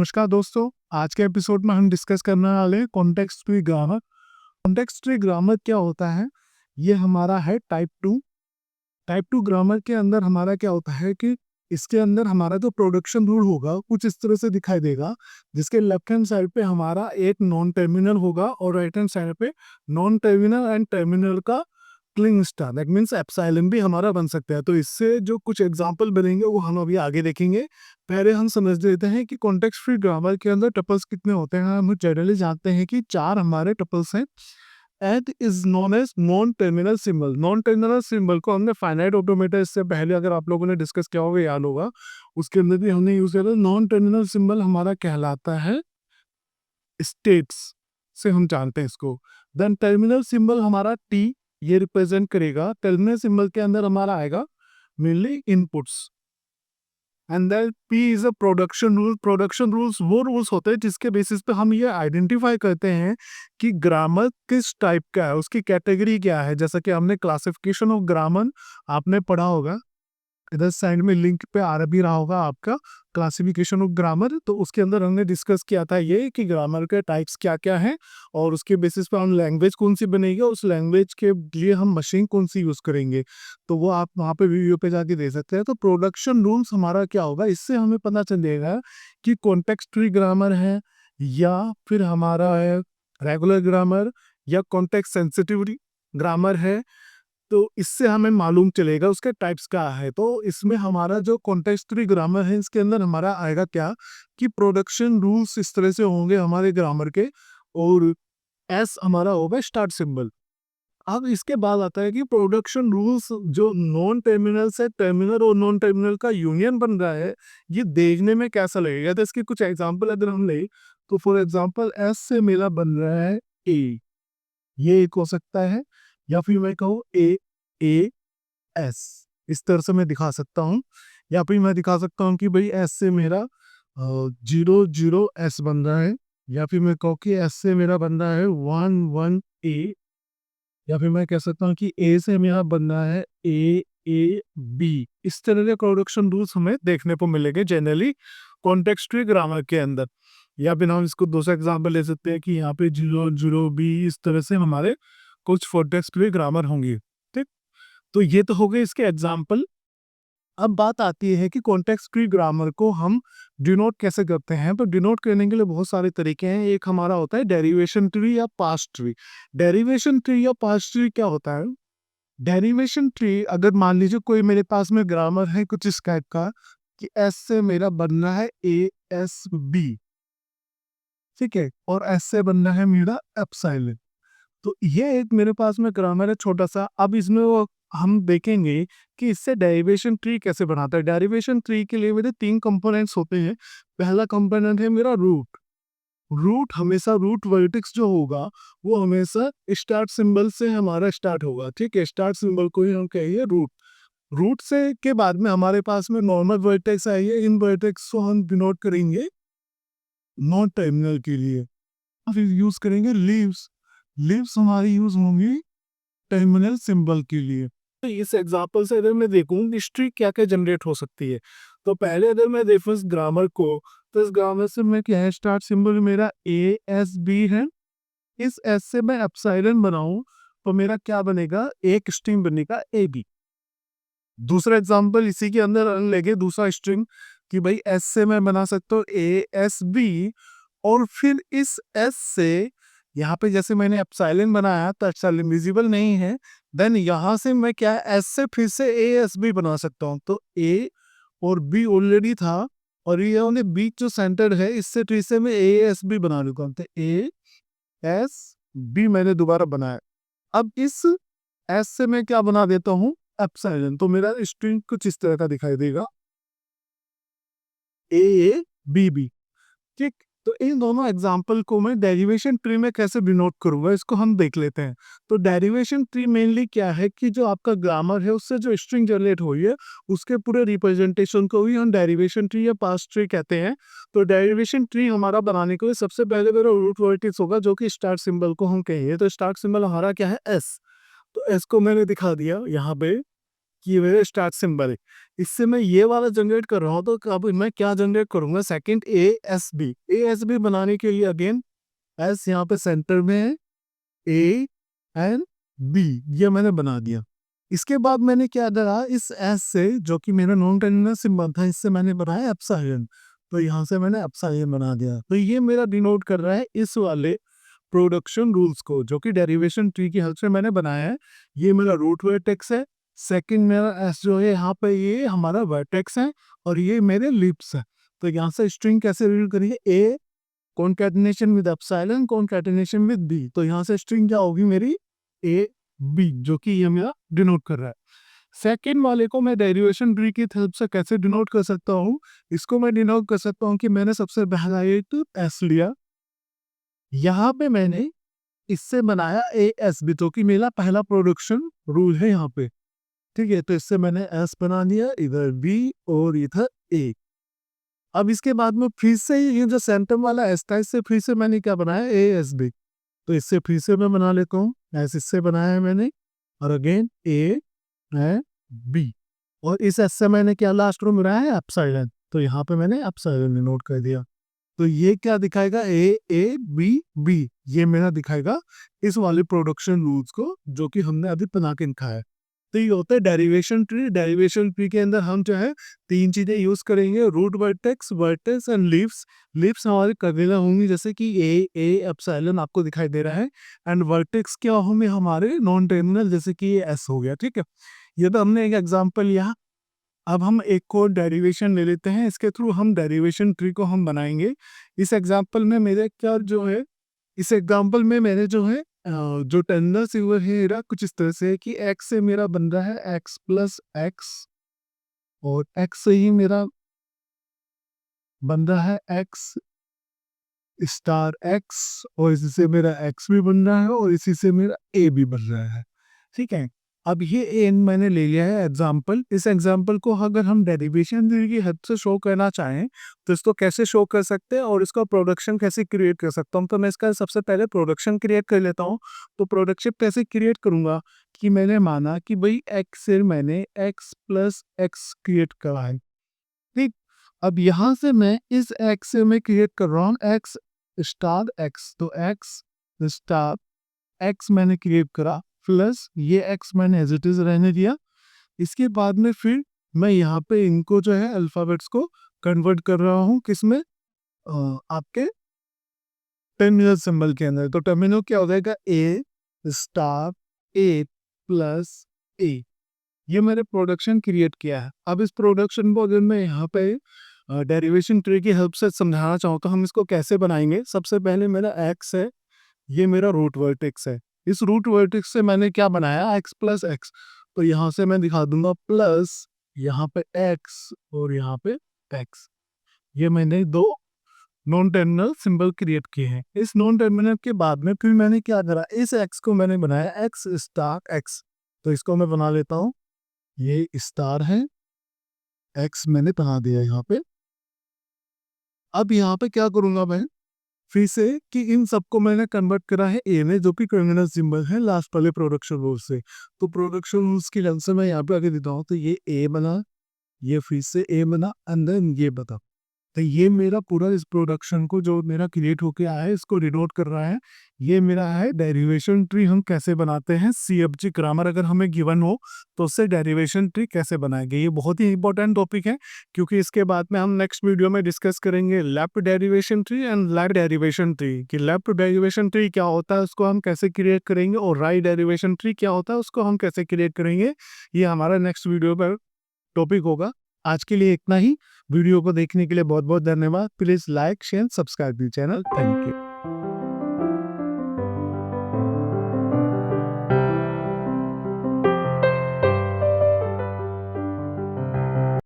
नमस्कार दोस्तों, आज के एपिसोड में हम डिस्कस करने वाले हैं context free grammar. Context free grammar क्या होता है? ये हमारा है type two. Type two grammar के अंदर हमारा क्या होता है कि इसके अंदर हमारा जो प्रोडक्शन रूल होगा कुछ इस तरह से दिखाई देगा, जिसके लेफ्ट हैंड साइड पे हमारा एक नॉन टर्मिनल होगा और राइट हैंड साइड पे नॉन टर्मिनल एंड टर्मिनल का cling star, that means epsilon भी हमारा बन सकता है। तो इससे जो कुछ एग्जांपल बनेंगे वो हम अभी आगे देखेंगे। पहले हम समझ लेते हैं कि कॉन्टेक्स्ट फ्री ग्रामर के अंदर टपल्स कितने होते हैं। हम जनरली जानते हैं कि 4 हमारे टपल्स हैं। At is known as non terminal symbol. Non terminal symbol को हमने फाइनाइट ऑटोमेटा, इससे पहले अगर आप लोगों ने डिस्कस किया होगा याद होगा, उसके अंदर भी हमने यूज किया था। नॉन टर्मिनल सिंबल हमारा कहलाता है स्टेट्स से हम जानते हैं इसको। देन टर्मिनल सिंबल हमारा टी ये रिप्रेजेंट करेगा। टर्मिनल सिंबल के अंदर हमारा आएगा mainly inputs. And then P is a production rule. Production rules वो रूल्स होते हैं जिसके बेसिस पे हम ये आइडेंटिफाई करते हैं कि ग्रामर किस टाइप का है, उसकी कैटेगरी क्या है। जैसा कि हमने क्लासिफिकेशन ऑफ ग्रामर आपने पढ़ा होगा, इधर साइड में लिंक पे आ भी रहा होगा आपका क्लासिफिकेशन ऑफ ग्रामर। तो उसके अंदर हमने डिस्कस किया था ये कि ग्रामर के टाइप्स क्या क्या हैं और उसके बेसिस पे हम लैंग्वेज कौन सी बनेगी और उस लैंग्वेज के लिए हम मशीन कौन सी यूज करेंगे। तो वो आप वहाँ पे वीडियो पे जाके दे सकते हैं। तो प्रोडक्शन रूल्स हमारा क्या होगा, इससे हमें पता चलेगा कि कॉन्टेक्स्ट फ्री ग्रामर है या फिर हमारा है रेगुलर ग्रामर या कॉन्टेक्स्ट सेंसिटिव ग्रामर है। तो इससे हमें मालूम चलेगा उसके टाइप्स क्या है। तो इसमें हमारा जो कॉन्टेक्स्टरी ग्रामर है इसके अंदर हमारा आएगा क्या कि प्रोडक्शन रूल्स इस तरह से होंगे हमारे ग्रामर के, और एस हमारा होगा स्टार्ट सिंबल। अब इसके बाद आता है कि प्रोडक्शन रूल्स जो नॉन टर्मिनल से टर्मिनल और नॉन टर्मिनल का यूनियन बन रहा है, ये देखने में कैसा लगेगा। तो इसके कुछ एग्जांपल अगर हम ले तो फॉर एग्जांपल एस से मेरा बन रहा है ए, ये एक हो सकता है, या फिर मैं कहूँ ए ए एस, इस तरह से मैं दिखा सकता हूँ। या फिर मैं दिखा सकता हूँ कि भाई एस से मेरा 00 एस बन रहा है, या फिर मैं कहूँ कि एस से मेरा बन रहा है 11 ए, या फिर मैं कह सकता हूँ कि ए से मेरा बन रहा है ए बी। इस तरह के प्रोडक्शन रूल्स हमें देखने को मिलेंगे जनरली कॉन्टेक्स्टुअल ग्रामर के अंदर। या फिर हम इसको दूसरा एग्जांपल ले सकते हैं कि यहाँ पे 00 बी, इस तरह से हमारे कुछ कॉन्टेक्स्टुअल ग्रामर होंगे। ठीक, तो ये तो हो गए इसके एग्जाम्पल। अब बात आती है कि कॉन्टेक्स्ट फ्री ग्रामर को हम डिनोट कैसे करते हैं। तो डिनोट करने के लिए बहुत सारे तरीके हैं। एक हमारा होता है डेरिवेशन ट्री या पास्ट ट्री। डेरिवेशन ट्री या पास्ट ट्री क्या होता है? डेरिवेशन ट्री, अगर मान लीजिए कोई मेरे पास में ग्रामर है कुछ इस टाइप का कि एस से मेरा बनना है ए एस बी, ठीक है, और एस से बनना है मेरा एप्सिलॉन। तो ये एक मेरे पास में ग्रामर है छोटा सा। अब इसमें वो हम देखेंगे कि इससे डेरिवेशन ट्री कैसे बनाता है। डेरिवेशन ट्री के लिए मेरे 3 कंपोनेंट्स होते हैं। पहला कंपोनेंट है मेरा रूट। रूट हमेशा रूट वर्टेक्स जो होगा वो हमेशा स्टार्ट सिंबल से हमारा स्टार्ट होगा। ठीक है, स्टार्ट सिंबल को ही हम कहिए रूट। रूट से के बाद में हमारे पास में नॉर्मल वर्टेक्स आइए, इन वर्टेक्स को हम डिनोट करेंगे नॉन टर्मिनल के लिए। फिर यूज करेंगे लीव्स। लीव्स हमारी यूज होंगी टर्मिनल सिंबल के लिए। तो इस एग्जांपल से अगर मैं देखूं हिस्ट्री क्या क्या जनरेट हो सकती है, तो पहले अगर मैं देखूं इस ग्रामर को, तो इस ग्रामर से मैं क्या है, स्टार्ट सिंबल मेरा ए एस बी है। इस एस से मैं एप्सिलॉन बनाऊं तो मेरा क्या बनेगा, एक स्ट्रिंग बनेगा ए बी। दूसरा एग्जांपल इसी के अंदर लेंगे, दूसरा स्ट्रिंग कि भाई एस से मैं बना सकता हूँ ए एस बी, और फिर इस एस से यहाँ पे जैसे मैंने एप्सिलॉन बनाया तो एप्सिलॉन विजिबल नहीं है, देन यहाँ से मैं क्या एस से फिर से ए एस बी बना सकता हूँ। तो ए और बी ऑलरेडी था, और ये वाले बीच जो सेंटर है इससे फिर से मैं ए एस बी बना लूंगा। तो ए एस बी मैंने दोबारा बनाया। अब इस एस से मैं क्या बना देता हूँ, एप्सिलॉन। तो मेरा स्ट्रिंग कुछ इस तरह का दिखाई देगा, ए बी बी। ठीक, तो इन दोनों एग्जाम्पल को मैं डेरिवेशन ट्री में कैसे डिनोट करूंगा इसको हम देख लेते हैं। तो डेरिवेशन ट्री मेनली क्या है कि जो आपका ग्रामर है उससे जो स्ट्रिंग जनरेट हुई है उसके पूरे रिप्रेजेंटेशन को ही हम डेरिवेशन ट्री या पास्ट ट्री कहते हैं। तो डेरिवेशन ट्री हमारा बनाने के लिए सबसे पहले मेरा रूट वर्टेक्स होगा जो कि स्टार्ट सिंबल को हम कहेंगे। तो स्टार्ट सिंबल हमारा क्या है, एस। तो एस को मैंने दिखा दिया यहाँ पे। कि मेरा स्टार्ट सिंबल है, इससे मैं ये वाला जनरेट कर रहा हूँ। तो अब मैं क्या जनरेट करूंगा, second A S B. A S B बनाने के लिए अगेन एस यहाँ पे सेंटर में है, ए एन बी ये मैंने बना दिया। इसके बाद मैंने क्या करा, इस एस से जो कि मेरा नॉन टर्मिनल सिंबल था, इससे मैंने बनाया एप्सिलॉन। तो यहाँ से मैंने एप्सिलॉन बना दिया। तो ये मेरा डिनोट कर रहा है इस वाले प्रोडक्शन रूल्स को, जो कि डेरिवेशन ट्री की हेल्प से मैंने बनाया है। ये मेरा रूट वर्टेक्स है, सेकंड मेरा एस जो है यहाँ पे ये हमारा वर्टेक्स है, और ये मेरे लिप्स है। तो यहाँ से स्ट्रिंग कैसे रीड करिए, A concatenation with epsilon concatenation with B. तो यहाँ से स्ट्रिंग क्या होगी मेरी, ए बी, जो कि ये मेरा डिनोट कर रहा है। सेकेंड वाले को मैं डेरिवेशन ट्री की हेल्प से कैसे डिनोट कर सकता हूँ, इसको मैं डिनोट कर सकता हूँ कि मैंने सबसे पहला एक एस लिया, यहाँ पे मैंने इससे बनाया ए एस बी, जो कि मेरा पहला प्रोडक्शन रूल है यहाँ पे। ठीक है, तो इससे मैंने एस बना दिया, इधर बी और इधर ए। अब इसके बाद में फिर से ये जो सेंटर वाला एस था, इससे फिर से मैंने क्या बनाया, ए एस बी। तो इससे फिर से मैं बना लेता हूँ, एस इससे बनाया है मैंने, और अगेन ए है बी, और इस एस से मैंने क्या लास्ट में बनाया है, एप्सिलॉन। तो यहाँ पे मैंने एप्सिलॉन नोट कर दिया। तो ये क्या दिखाएगा, ए बी बी, ये मेरा दिखाएगा इस वाले प्रोडक्शन रूल्स को, जो कि हमने अभी बना के दिखाया है। तो ये होता है डेरिवेशन ट्री। डेरिवेशन ट्री के अंदर हम जो है तीन चीजें यूज करेंगे, root vertex, vertex and leaves. Leaves हमारे कबीला होंगी, जैसे कि ए एप्सिलॉन आपको दिखाई दे रहा है, एंड वर्टेक्स क्या होंगे हमारे नॉन टर्मिनल, जैसे कि ये एस हो गया। ठीक है, ये तो हमने एक एग्जाम्पल लिया। अब हम एक को डेरिवेशन ले लेते हैं, इसके थ्रू हम डेरिवेशन ट्री को हम बनाएंगे। इस एग्जाम्पल में मेरे क्या जो है, इस एग्जाम्पल में मैंने जो है जो टर्मिनल सिंबल है मेरा कुछ इस तरह से है कि x से मेरा बन रहा है x प्लस एक्स, और x से ही मेरा बन रहा है x स्टार x, और इसी से मेरा x भी बन रहा है, और इसी से मेरा a भी बन रहा है। ठीक है, अब ये एन मैंने ले लिया है एग्जाम्पल। इस एग्जाम्पल को अगर हम डेरिवेशन की हेल्प से शो करना चाहें तो इसको कैसे शो कर सकते हैं, और इसका प्रोडक्शन कैसे क्रिएट कर सकता हूँ। तो मैं इसका सबसे पहले प्रोडक्शन क्रिएट कर लेता हूँ। तो प्रोडक्शन कैसे क्रिएट करूँगा, कि मैंने माना कि भाई एक्स से मैंने एक्स प्लस एक्स क्रिएट करा है। ठीक, अब यहाँ से मैं इस एक्स से मैं क्रिएट कर रहा हूँ एक्स स्टार एक्स। तो एक्स स्टार एक्स मैंने क्रिएट करा, प्लस ये एक्स मैंने एज इट इज रहने दिया। इसके बाद में फिर मैं यहाँ पे इनको जो है अल्फाबेट्स को कन्वर्ट कर रहा हूँ, किसमें, आपके टर्मिनल सिंबल के अंदर। तो टर्मिनल क्या हो जाएगा, ए स्टार ए प्लस ए। ये मैंने प्रोडक्शन क्रिएट किया है। अब इस प्रोडक्शन को अगर मैं यहाँ पे डेरिवेशन ट्री की हेल्प से समझाना चाहूँ तो हम इसको कैसे बनाएंगे। सबसे पहले मेरा एक्स है, ये मेरा रूट वर्टेक्स है। इस रूट वर्टेक्स से मैंने क्या बनाया, x प्लस एक्स। तो यहाँ से मैं दिखा दूंगा प्लस, यहाँ पे x और यहाँ पे x। ये मैंने दो नॉन टर्मिनल सिंबल क्रिएट किए हैं। इस नॉन टर्मिनल के बाद में फिर मैंने क्या करा, इस x को मैंने बनाया x स्टार x। तो इसको मैं बना लेता हूँ, ये स्टार है, x मैंने बना दिया यहाँ पे। अब यहाँ पे क्या करूंगा मैं, फिर से कि इन सबको मैंने कन्वर्ट करा है ए में, जो कि टर्मिनल सिंबल है लास्ट वाले प्रोडक्शन रूल से। तो प्रोडक्शन रूल्स की लेंथ से मैं यहाँ पे आगे देता हूँ। तो ये ए बना, ये फिर से ए बना, एंड देन ये बता। तो ये मेरा पूरा इस प्रोडक्शन को जो मेरा क्रिएट होके आया है, इसको डिनोट कर रहा है। ये मेरा है डेरिवेशन ट्री। हम कैसे बनाते हैं, CFG ग्रामर अगर हमें गिवन हो तो उससे डेरिवेशन ट्री कैसे बनाएंगे। ये बहुत ही इंपॉर्टेंट टॉपिक है, क्योंकि इसके बाद में हम नेक्स्ट वीडियो में डिस्कस करेंगे left derivation tree and right derivation tree. कि लेफ्ट डेरिवेशन ट्री क्या होता है, उसको हम कैसे क्रिएट करेंगे, और राइट डेरिवेशन ट्री क्या होता है, उसको हम कैसे क्रिएट करेंगे। ये हमारा नेक्स्ट वीडियो पर टॉपिक होगा। आज के लिए इतना ही। वीडियो को देखने के लिए बहुत बहुत धन्यवाद। Please like share subscribe the channel. Thank you.